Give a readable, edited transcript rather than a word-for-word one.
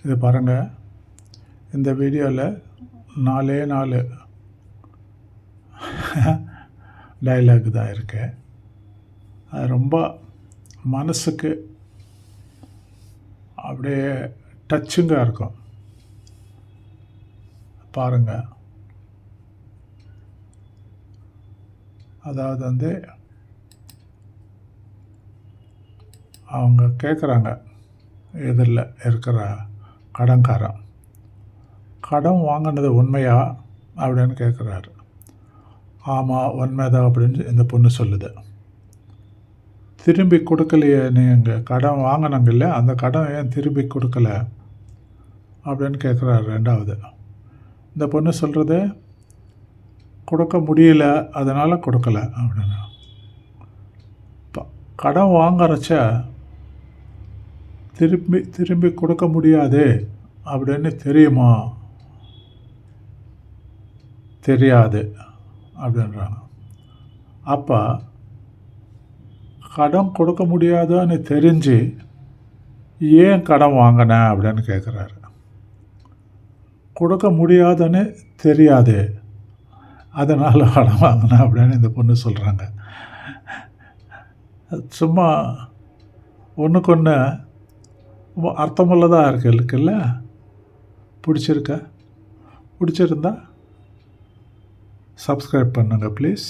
இது பாருங்கள், இந்த வீடியோவில் 4 டைலாக் தான் இருக்கு. அது ரொம்ப மனசுக்கு அப்படியே டச்சுங்காக இருக்கும். பாருங்கள். அதாவது அவங்க கேட்குறாங்க, எதிரில் இருக்கிற கடன்காரன், கடன் வாங்கினது உண்மையா அப்படின்னு கேட்குறாரு. ஆமாம், உண்மைதான் அப்படின்னு இந்த பொண்ணு சொல்லுது. திரும்பி கொடுக்கலையே, நீங்கள் கடன் வாங்கினங்கில்ல, அந்த கடன் ஏன் திரும்பி கொடுக்கல அப்படின்னு கேட்குறாரு ரெண்டாவது. இந்த பொண்ணு சொல்கிறது, கொடுக்க முடியல, அதனால் கொடுக்கல அப்படின்னு. கடன் வாங்குறச்ச திரும்பி கொடுக்க முடியாது அப்படின்னு தெரியுமா? தெரியாது அப்படின்றாங்க. அப்போ கடன் கொடுக்க முடியாதான்னு தெரிஞ்சு ஏன் கடன் வாங்கினேன் அப்படின்னு கேட்குறாரு. கொடுக்க முடியாதுன்னு தெரியாது, அதனால் கடன் வாங்கினேன் அப்படின்னு இந்த பொண்ணு சொல்கிறாங்க. சும்மா ஒன்றுக்கு ஒன்று அர்த்தமுள்ளதாக இருக்குல்ல. பிடிச்சிருந்தா சப்ஸ்கிரைப் பண்ணுங்கள் ப்ளீஸ்.